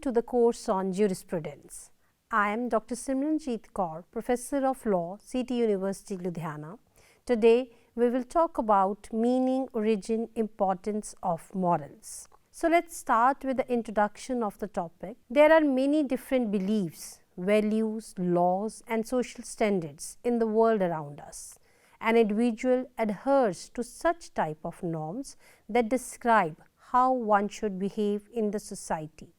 to the course on jurisprudence. I am Dr. Simranjeet Kaur, Professor of Law, City University, Ludhiana. Today, we will talk about meaning, origin, importance of morals. So, let's start with the introduction of the topic. There are many different beliefs, values, laws, and social standards in the world around us. An individual adheres to such type of norms that describe how one should behave in the society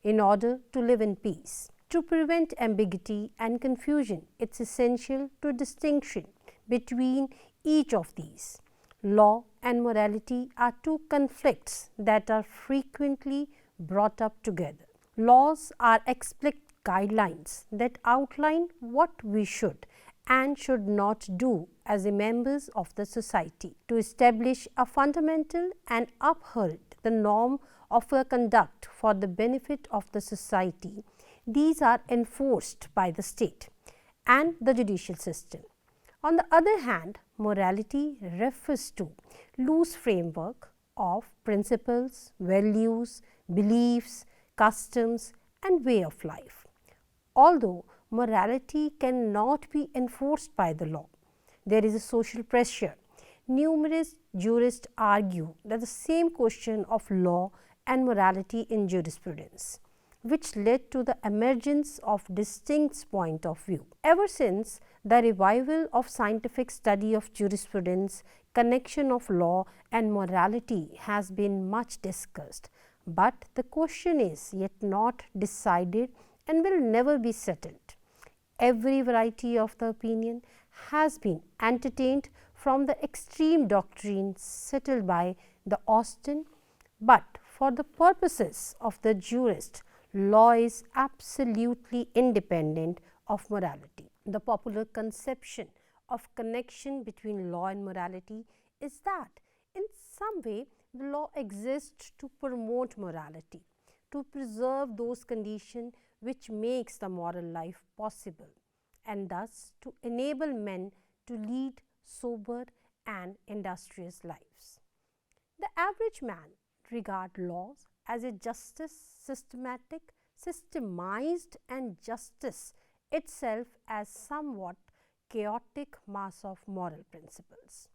in order to live in peace. To prevent ambiguity and confusion, it is essential to distinction between each of these. Law and morality are two conflicts that are frequently brought up together. Laws are explicit guidelines that outline what we should and should not do as members of the society. To establish a fundamental and uphold the norm of a conduct for the benefit of the society, these are enforced by the state and the judicial system. On the other hand, morality refers to loose framework of principles, values, beliefs, customs, and way of life. Although morality cannot be enforced by the law, there is a social pressure. Numerous jurists argue that the same question of law and morality in jurisprudence, which led to the emergence of distinct point of view. Ever since the revival of scientific study of jurisprudence, connection of law and morality has been much discussed, but the question is yet not decided and will never be settled. Every variety of the opinion has been entertained from the extreme doctrines settled by the Austin, but for the purposes of the jurist, law is absolutely independent of morality. The popular conception of connection between law and morality is that in some way the law exists to promote morality, to preserve those conditions which makes the moral life possible, and thus to enable men to lead sober and industrious lives. The average man regards laws as a justice systematic, systemized, and justice itself as somewhat chaotic mass of moral principles.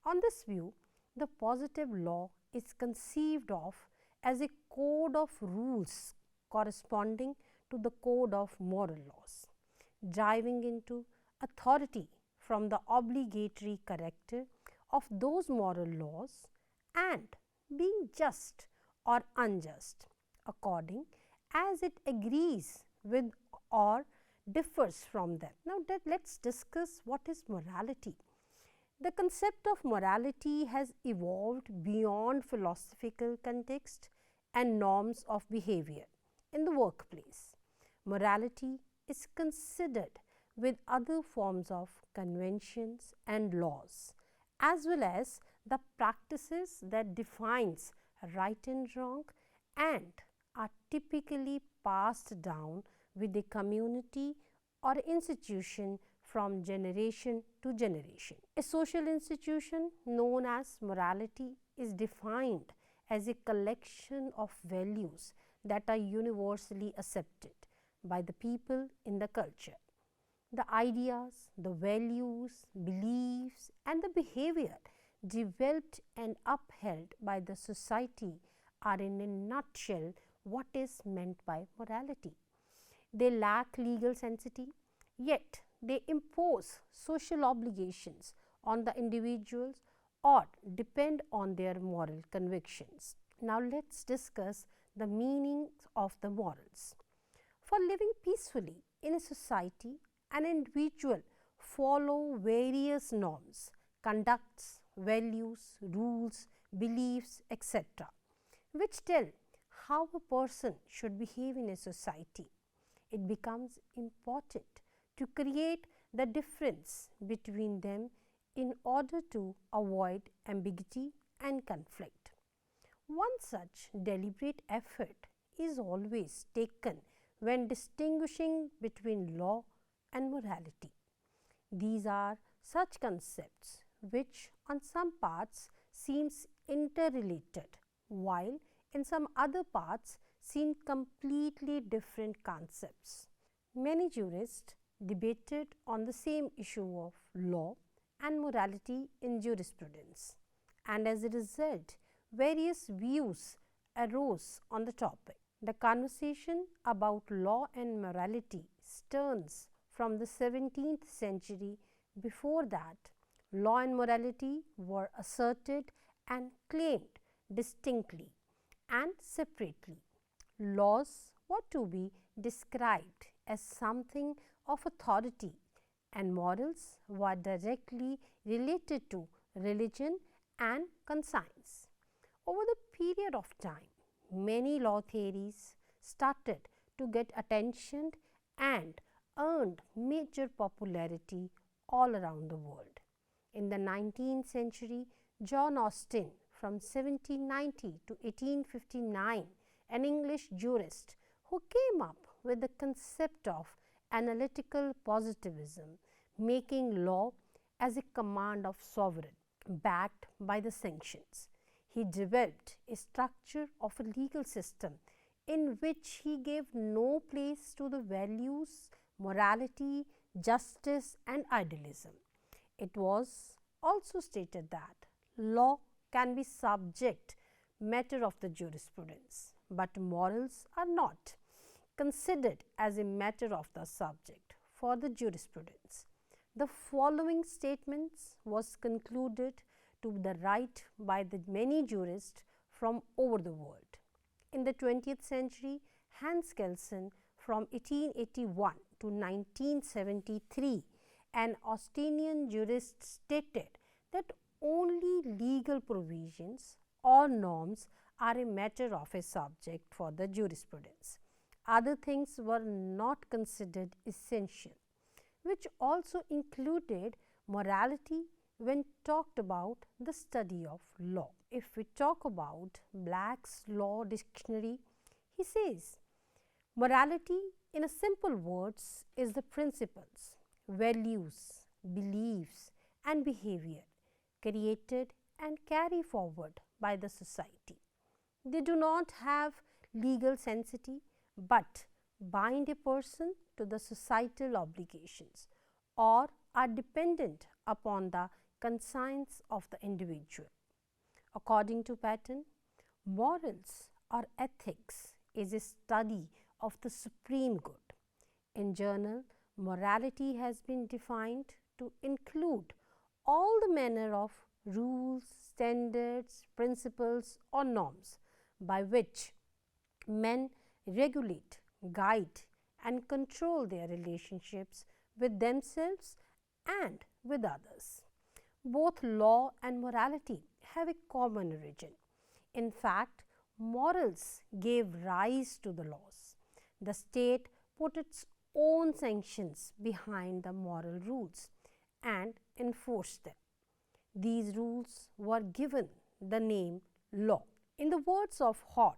On this view, the positive law is conceived of as a code of rules corresponding to the code of moral laws, driving into authority from the obligatory character of those moral laws and being just or unjust according as it agrees with or differs from them. Now, let us discuss what is morality. The concept of morality has evolved beyond philosophical context and norms of behavior in the workplace. Morality is considered with other forms of conventions and laws, as well as the practices that defines right and wrong and are typically passed down with a community or institution from generation to generation. A social institution known as morality is defined as a collection of values that are universally accepted by the people in the culture. The ideas, the values, beliefs, and the behavior developed and upheld by the society are in a nutshell what is meant by morality. They lack legal sanctity, yet they impose social obligations on the individuals or depend on their moral convictions. Now, let us discuss the meaning of the morals. For living peacefully in a society, an individual follow various norms, conducts, values, rules, beliefs, etc., which tell how a person should behave in a society. It becomes important to create the difference between them in order to avoid ambiguity and conflict. One such deliberate effort is always taken when distinguishing between law and morality. These are such concepts which on some parts seems interrelated, while in some other parts seen completely different concepts. Many jurists debated on the same issue of law and morality in jurisprudence, and as a result, various views arose on the topic. The conversation about law and morality stems from the 17th century. Before that, law and morality were asserted and claimed distinctly and separately. Laws were to be described as something of authority, and morals were directly related to religion and conscience. Over the period of time, many law theories started to get attention and earned major popularity all around the world. In the 19th century, John Austin from 1790 to 1859, an English jurist who came up with the concept of analytical positivism, making law as a command of sovereign, backed by the sanctions. He developed a structure of a legal system in which he gave no place to the values, morality, justice and idealism. It was also stated that law can be subject matter of the jurisprudence, but morals are not considered as a matter of the subject for the jurisprudence. The following statements was concluded to the right by the many jurists from over the world. In the 20th century, Hans Kelsen from 1881 to 1973, an Austinian jurist, stated that only legal provisions or norms are a matter of a subject for the jurisprudence. Other things were not considered essential, which also included morality when talked about the study of law. If we talk about Black's Law Dictionary, he says, morality in a simple words is the principles, values, beliefs and behavior created and carried forward by the society. They do not have legal sanctity, but bind a person to the societal obligations or are dependent upon the conscience of the individual. According to Patton, morals or ethics is a study of the supreme good. In journal, morality has been defined to include all the manner of rules, standards, principles or norms by which men regulate, guide and control their relationships with themselves and with others. Both law and morality have a common origin. In fact, morals gave rise to the laws. The state put its own sanctions behind the moral rules and enforced them. These rules were given the name law. In the words of Hott,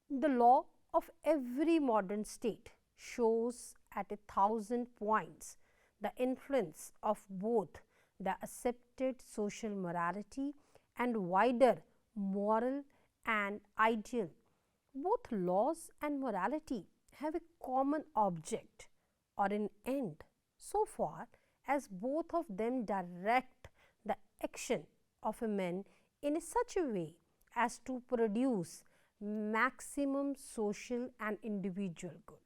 the law of every modern state shows at 1,000 points the influence of both the accepted social morality and wider moral and ideal. Both laws and morality have a common object or an end, so far as both of them direct the action of a man in such a way as to produce maximum social and individual good.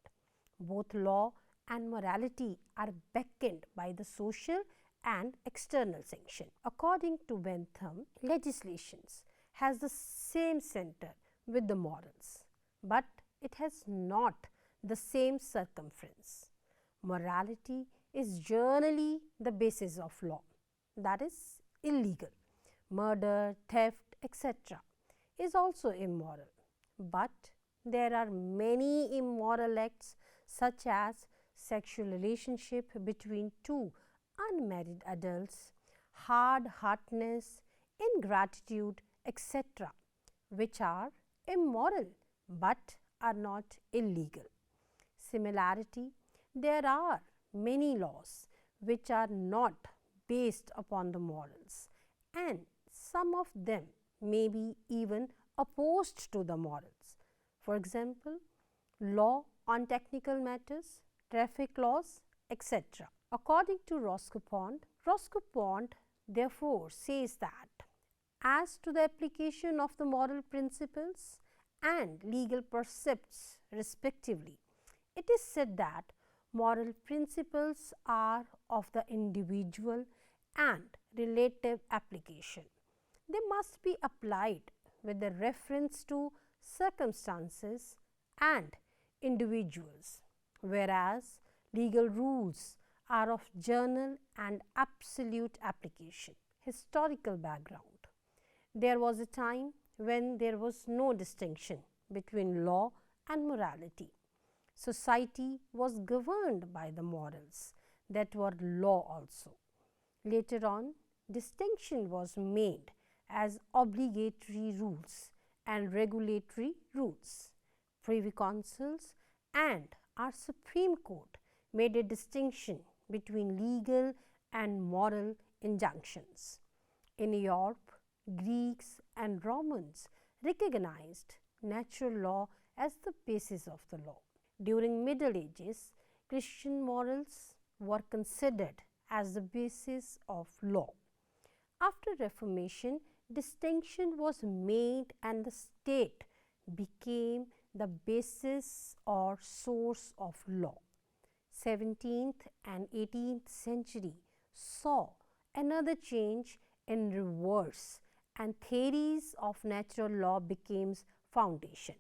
Both law and morality are beckoned by the social and external sanction. According to Bentham, legislations has the same center with the morals, but it has not the same circumference. Morality is generally the basis of law, that is illegal. Murder, theft, etc. is also immoral, but there are many immoral acts such as sexual relationship between two unmarried adults, hard-heartedness, ingratitude, etc., which are immoral but are not illegal. Similarly, there are many laws which are not based upon the morals, and some of them may be even opposed to the morals. For example, law on technical matters, traffic laws, etc. According to Roscoe-Pond therefore says that as to the application of the moral principles and legal precepts respectively, it is said that moral principles are of the individual and relative application. They must be applied with the reference to circumstances and individuals, whereas legal rules are of general and absolute application. Historical background. There was a time when there was no distinction between law and morality. Society was governed by the morals that were law also. Later on, distinction was made as obligatory rules and regulatory rules. Privy councils and our Supreme Court made a distinction between legal and moral injunctions. In Europe, Greeks and Romans recognized natural law as the basis of the law. During Middle Ages, Christian morals were considered as the basis of law. After Reformation, distinction was made and the state became the basis or source of law. 17th and 18th century saw another change in reverse and theories of natural law became foundation.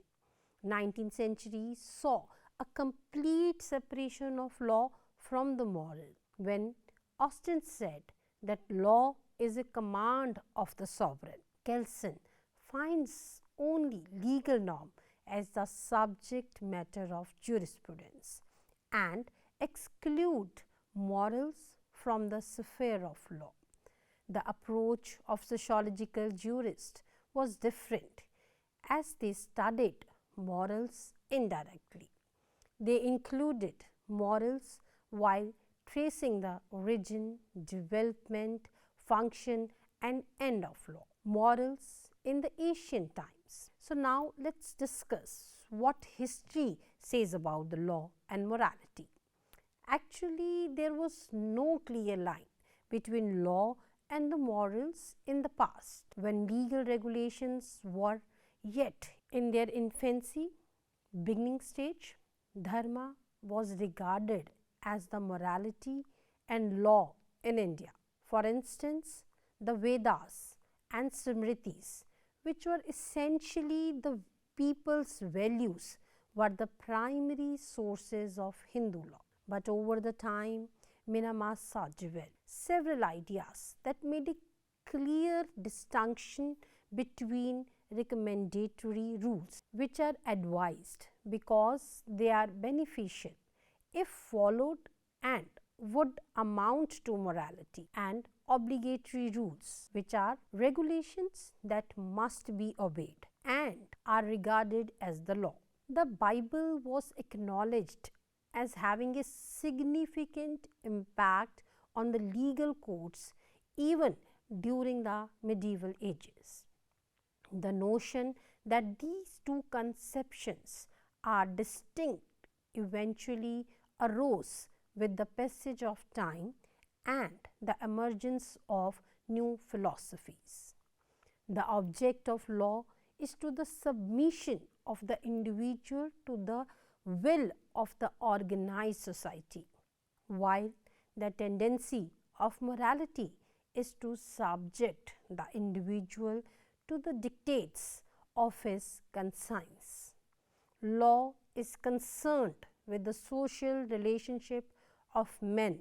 19th century saw a complete separation of law from the moral when Austin said that law is a command of the sovereign. Kelsen finds only legal norm as the subject matter of jurisprudence and exclude morals from the sphere of law. The approach of sociological jurists was different as they studied morals indirectly. They included morals while tracing the origin, development, function and end of law. Morals in the ancient times. So, now let us discuss what history says about the law and morality. Actually, there was no clear line between law and the morals in the past. When legal regulations were yet in their infancy, beginning stage, dharma was regarded as the morality and law in India. For instance, the Vedas and Smritis, which were essentially the people's values, were the primary sources of Hindu law. But over the time, Minamasa developed several ideas that made a clear distinction between recommendatory rules, which are advised because they are beneficial if followed and would amount to morality, and obligatory rules, which are regulations that must be obeyed and are regarded as the law. The Bible was acknowledged as having a significant impact on the legal codes even during the medieval ages. The notion that these two conceptions are distinct eventually arose with the passage of time and the emergence of new philosophies. The object of law is to the submission of the individual to the will of the organized society, while the tendency of morality is to subject the individual to the dictates of his conscience. Law is concerned with the social relationship of men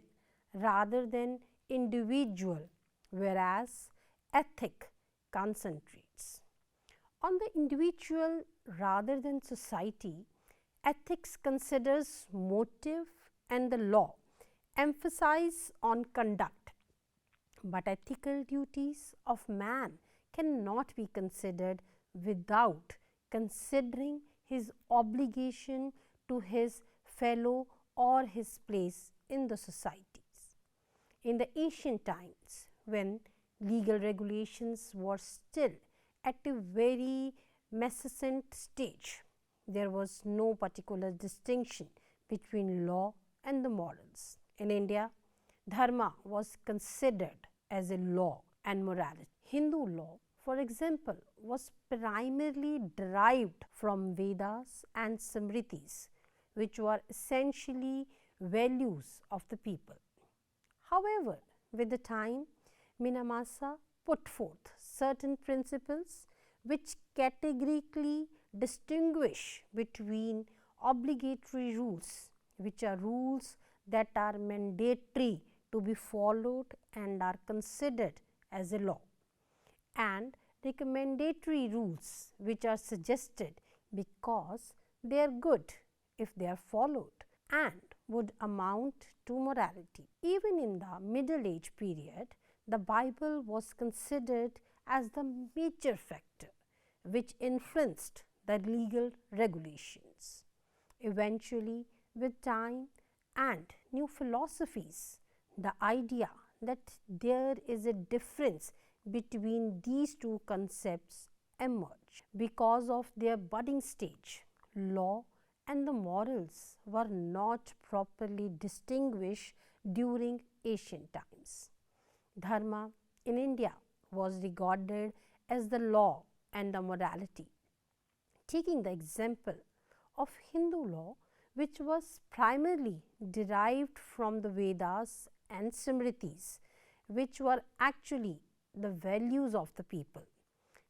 rather than individual, whereas ethic concentrates on the individual rather than society. Ethics considers motive and the law emphasize on conduct, but ethical duties of man cannot be considered without considering his obligation to his fellow or his place in the societies. In the ancient times, when legal regulations were still at a very nascent stage, there was no particular distinction between law and the morals. In India, dharma was considered as a law and morality. Hindu law, for example, was primarily derived from Vedas and Smritis, which were essentially values of the people. However, with the time, Minamasa put forth certain principles which categorically distinguish between obligatory rules, which are rules that are mandatory to be followed and are considered as a law, and recommendatory rules which are suggested because they are good if they are followed and would amount to morality. Even in the Middle Age period, the Bible was considered as the major factor which influenced the legal regulations. Eventually, with time and new philosophies, the idea that there is a difference between these two concepts emerged. Because of their budding stage, law and the morals were not properly distinguished during ancient times. Dharma in India was regarded as the law and the morality. Taking the example of Hindu law, which was primarily derived from the Vedas and Smritis, which were actually the values of the people.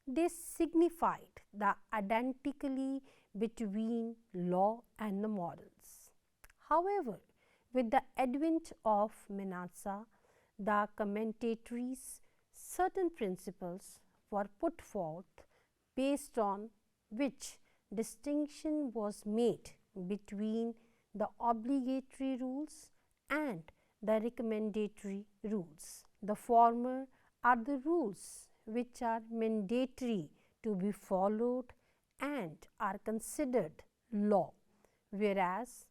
They signified the identically between law and the morals. However, with the advent of Minamasa, the commentaries, certain principles were put forth based on which distinction was made between the obligatory rules and the recommendatory rules. The former are the rules which are mandatory to be followed and are considered law, whereas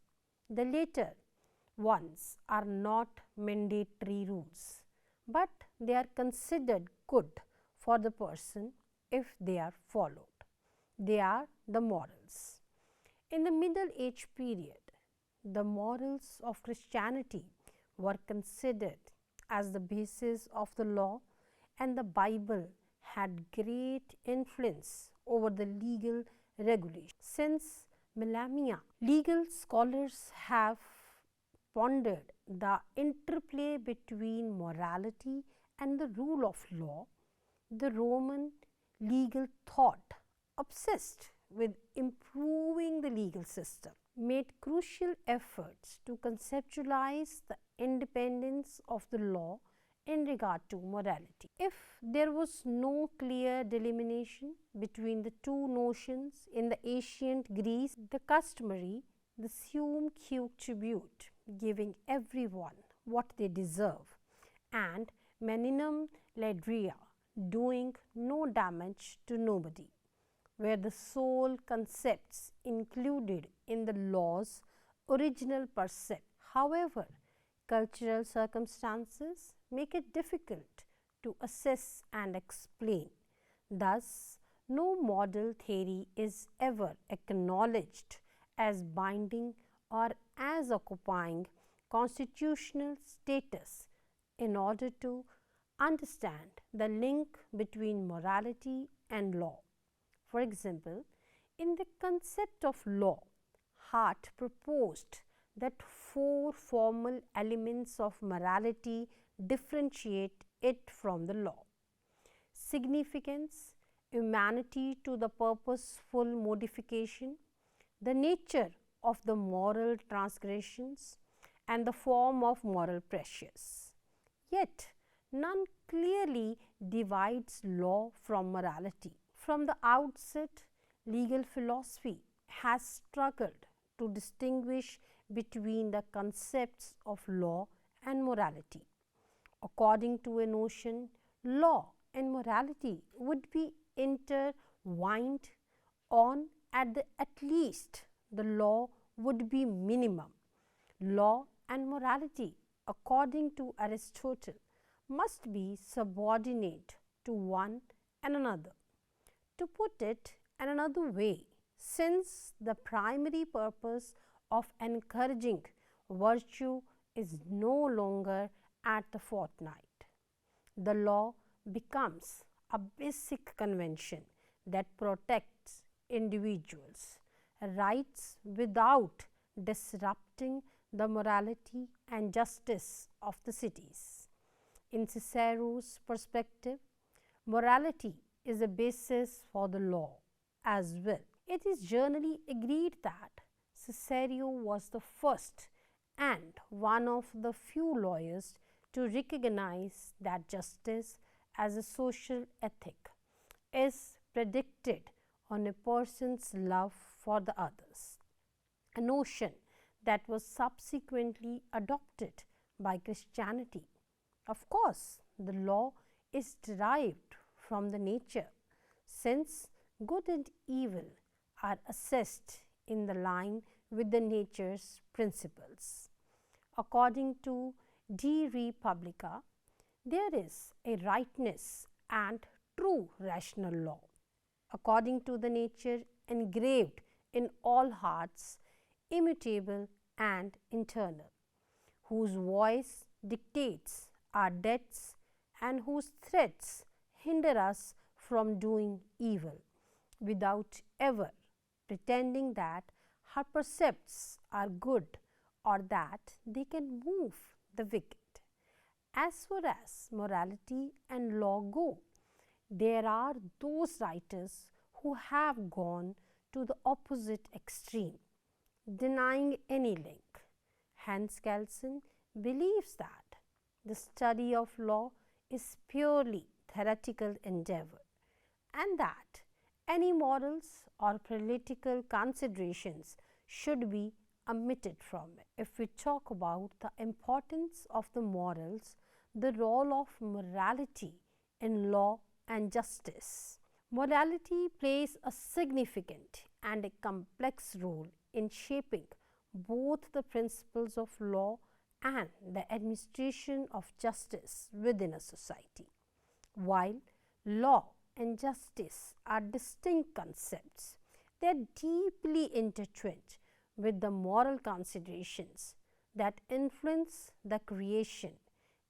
the later ones are not mandatory rules, but they are considered good for the person if they are followed. They are the morals. In the Middle Age period, the morals of Christianity were considered as the basis of the law, and the Bible had great influence over the legal regulations. Since millennia, legal scholars have pondered the interplay between morality and the rule of law. The Roman legal thought, obsessed with improving the legal system, made crucial efforts to conceptualize the independence of the law in regard to morality. If there was no clear delimitation between the two notions in the ancient Greece, the customary, the suum cuique tribute, giving everyone what they deserve, and maninum ladria, doing no damage to nobody, were the sole concepts included in the law's original percept. However, cultural circumstances make it difficult to assess and explain. Thus, no model theory is ever acknowledged as binding or as occupying constitutional status in order to understand the link between morality and law. For example, in the concept of law, Hart proposed that four formal elements of morality differentiate it from the law: significance, humanity to the purposeful modification, the nature of the moral transgressions, and the form of moral pressures. Yet, none clearly divides law from morality. From the outset, legal philosophy has struggled to distinguish between the concepts of law and morality. According to a notion, law and morality would be intertwined on at least the law would be minimum. Law and morality, according to Aristotle, must be subordinate to one and another. To put it in another way, since the primary purpose of encouraging virtue is no longer at the forefront. The law becomes a basic convention that protects individuals' rights without disrupting the morality and justice of the cities. In Cicero's perspective, morality is a basis for the law as well. It is generally agreed that Cicero was the first and one of the few lawyers to recognize that justice as a social ethic is predicated on a person's love for the others, a notion that was subsequently adopted by Christianity. Of course, the law is derived from the nature, since good and evil are assessed in the line with the nature's principles. According to De Re Publica, there is a rightness and true rational law, according to the nature engraved in all hearts, immutable and internal, whose voice dictates our deeds and whose threats hinder us from doing evil, without ever pretending that her precepts are good or that they can move the wicked. As far as morality and law go, there are those writers who have gone to the opposite extreme, denying any link. Hans Kelsen believes that the study of law is purely theoretical endeavor, and that any morals or political considerations should be omitted from it. If we talk about the importance of the morals, the role of morality in law and justice. Morality plays a significant and a complex role in shaping both the principles of law and the administration of justice within a society. While law and justice are distinct concepts, they are deeply intertwined with the moral considerations that influence the creation,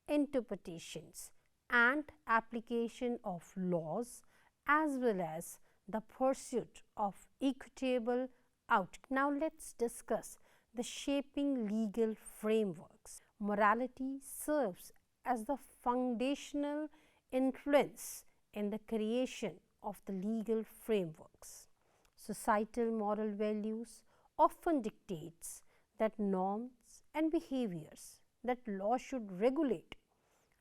interpretations and application of laws, as well as the pursuit of equitable outcomes. Now, let us discuss the shaping legal frameworks. Morality serves as the foundational influence in the creation of the legal frameworks. Societal moral values often dictates that norms and behaviors that law should regulate.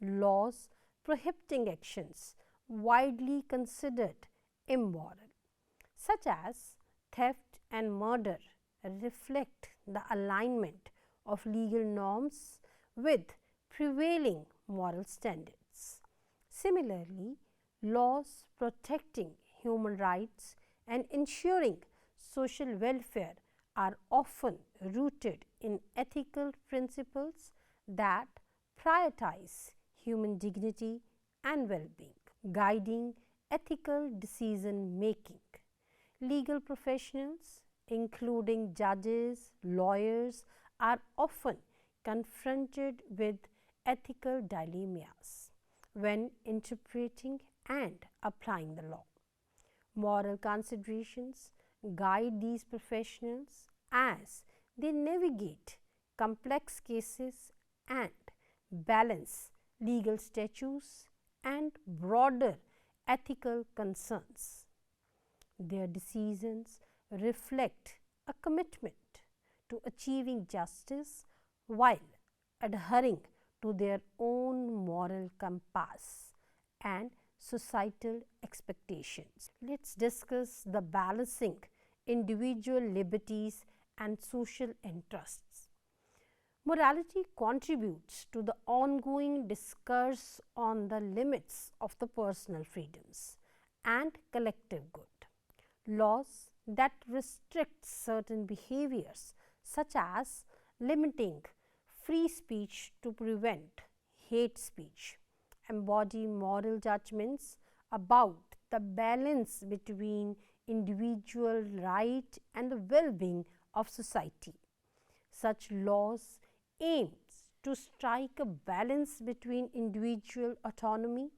Laws prohibiting actions widely considered immoral, such as theft and murder, reflect the alignment of legal norms with prevailing moral standards. Similarly, laws protecting human rights and ensuring social welfare are often rooted in ethical principles that prioritize human dignity and well-being, guiding ethical decision making. Legal professionals, including judges, lawyers, are often confronted with ethical dilemmas when interpreting and applying the law. Moral considerations guide these professionals as they navigate complex cases and balance legal statutes and broader ethical concerns. Their decisions reflect a commitment to achieving justice while adhering to their own moral compass and societal expectations. Let us discuss the balancing individual liberties and social interests. Morality contributes to the ongoing discourse on the limits of the personal freedoms and collective good. Laws that restrict certain behaviors, such as limiting free speech to prevent hate speech, embody moral judgments about the balance between individual right and the well-being of society. Such laws aim to strike a balance between individual autonomy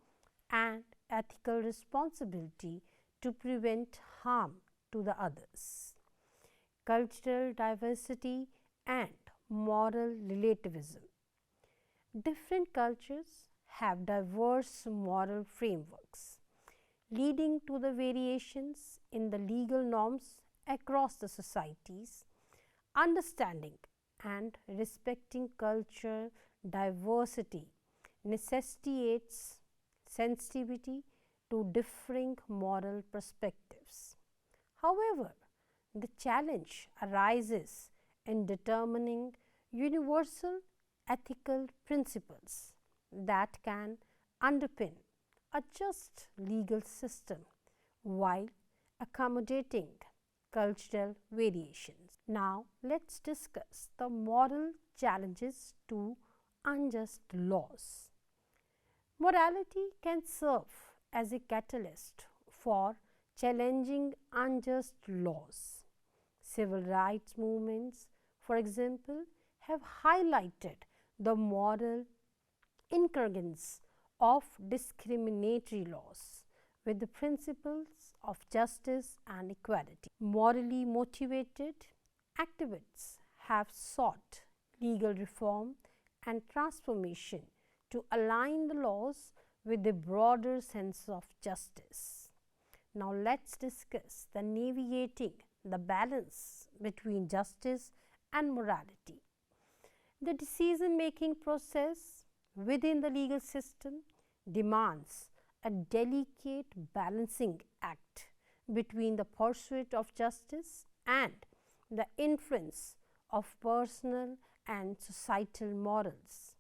and ethical responsibility to prevent harm to the others. Cultural diversity and moral relativism. Different cultures have diverse moral frameworks, leading to the variations in the legal norms across the societies. Understanding and respecting cultural diversity necessitates sensitivity to differing moral perspectives. However, the challenge arises in determining universal ethical principles that can underpin a just legal system while accommodating cultural variations. Now, let's discuss the moral challenges to unjust laws. Morality can serve as a catalyst for challenging unjust laws. Civil rights movements, for example, have highlighted the moral incongruence of discriminatory laws with the principles of justice and equality. Morally motivated activists have sought legal reform and transformation to align the laws with a broader sense of justice. Now, let's discuss the navigating the balance between justice and morality. The decision-making process within the legal system demands a delicate balancing act between the pursuit of justice and the influence of personal and societal morals.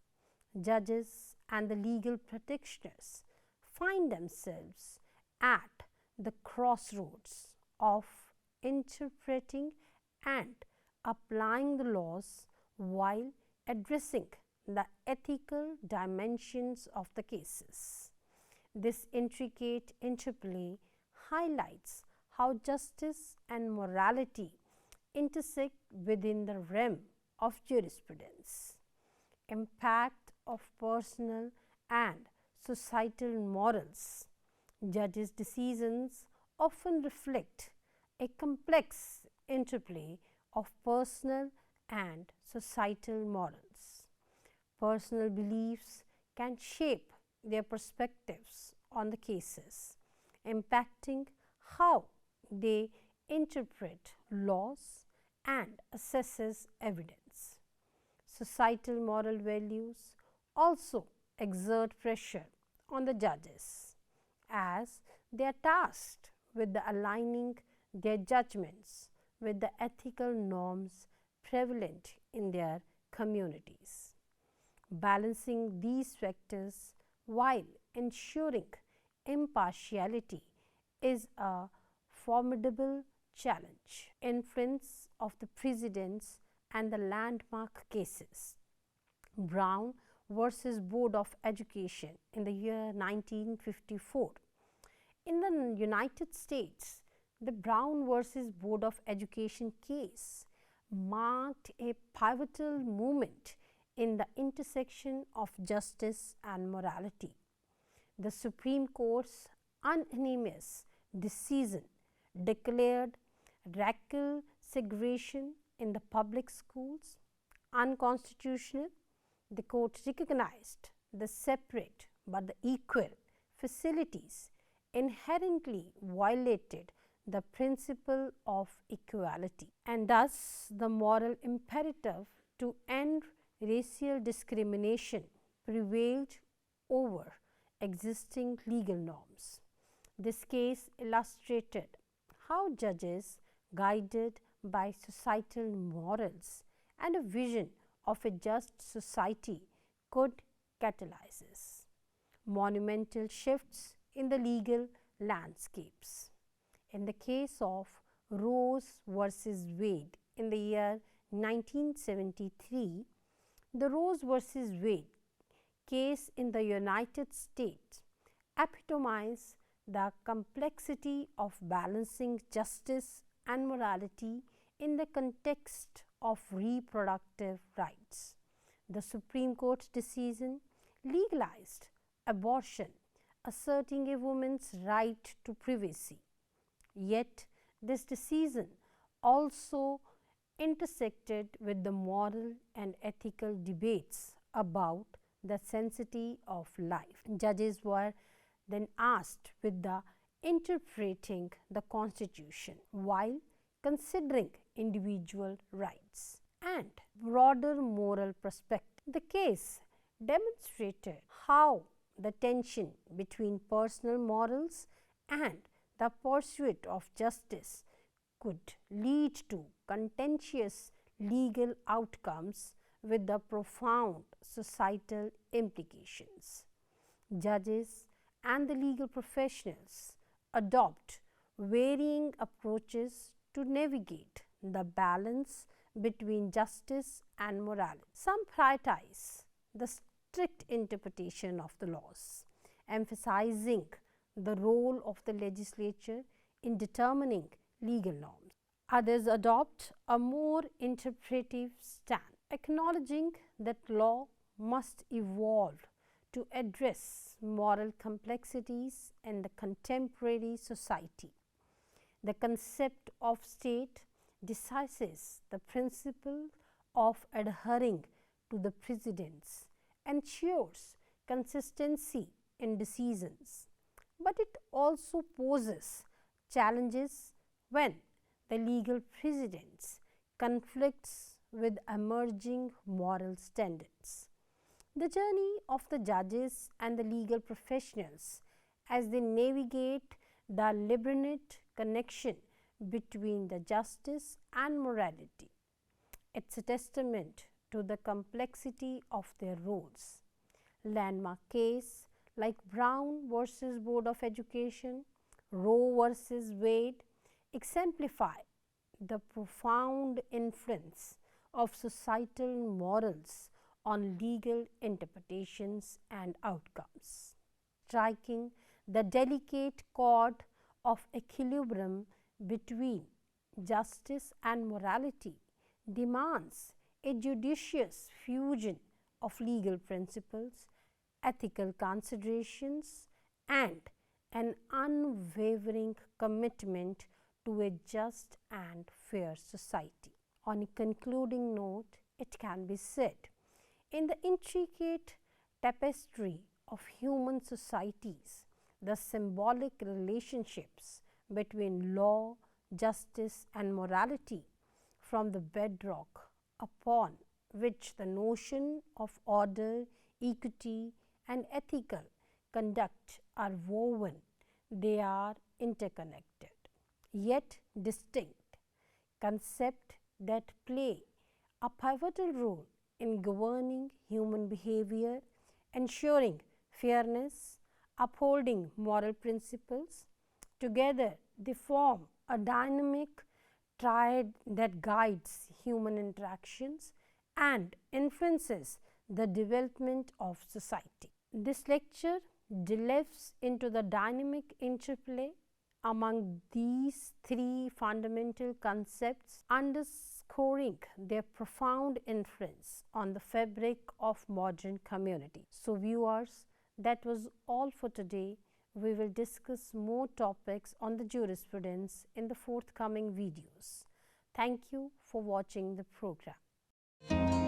Judges and the legal practitioners find themselves at the crossroads of interpreting and applying the laws while addressing the ethical dimensions of the cases. This intricate interplay highlights how justice and morality intersect within the realm of jurisprudence. Impact of personal and societal morals. Judges' decisions often reflect a complex interplay of personal and societal morals. Personal beliefs can shape their perspectives on the cases, impacting how they interpret laws and assesses evidence. Societal moral values also exert pressure on the judges, as they are tasked with aligning their judgments with the ethical norms prevalent in their communities. Balancing these factors while ensuring impartiality is a formidable challenge. Influence of the precedents and the landmark cases. Brown versus Board of Education in the year 1954. In the United States, the Brown versus Board of Education case marked a pivotal moment in the intersection of justice and morality. The Supreme Court's unanimous decision declared racial segregation in the public schools unconstitutional. The court recognized the separate but the equal facilities inherently violated the principle of equality, and thus the moral imperative to end racial discrimination prevailed over existing legal norms. This case illustrated how judges, guided by societal morals and a vision of a just society, could catalyze monumental shifts in the legal landscapes. In the case of Roe versus Wade in the year 1973, the Roe versus Wade case in the United States epitomized the complexity of balancing justice and morality in the context of reproductive rights. The Supreme Court decision legalized abortion, asserting a woman's right to privacy. Yet, this decision also intersected with the moral and ethical debates about the sanctity of life. Judges were then asked with the interpreting the Constitution while considering individual rights and broader moral perspective. The case demonstrated how the tension between personal morals and the pursuit of justice could lead to contentious legal outcomes with the profound societal implications. Judges and the legal professionals adopt varying approaches to navigate the balance between justice and morality. Some prioritize the strict interpretation of the laws, emphasizing the role of the legislature in determining legal norms. Others adopt a more interpretive stand, acknowledging that law must evolve to address moral complexities in the contemporary society. The concept of state decides the principle of adhering to the precedents, ensures consistency in decisions, but it also poses challenges when the legal precedents conflicts with emerging moral standards. The journey of the judges and the legal professionals as they navigate the labyrinth connection between the justice and morality. It's a testament to the complexity of their roles. Landmark case like Brown versus Board of Education, Roe versus Wade exemplify the profound influence of societal morals on legal interpretations and outcomes. Striking the delicate chord of equilibrium between justice and morality demands a judicious fusion of legal principles, ethical considerations, and an unwavering commitment to a just and fair society. On a concluding note, it can be said, in the intricate tapestry of human societies, the symbolic relationships between law, justice, and morality form the bedrock upon which the notion of order, equity, and ethical conduct are woven. They are interconnected, yet distinct concepts that play a pivotal role in governing human behavior, ensuring fairness, upholding moral principles. Together, they form a dynamic triad that guides human interactions and influences the development of society. This lecture delves into the dynamic interplay among these three fundamental concepts, underscoring their profound influence on the fabric of modern community. So viewers, that was all for today. We will discuss more topics on the jurisprudence in the forthcoming videos. Thank you for watching the program.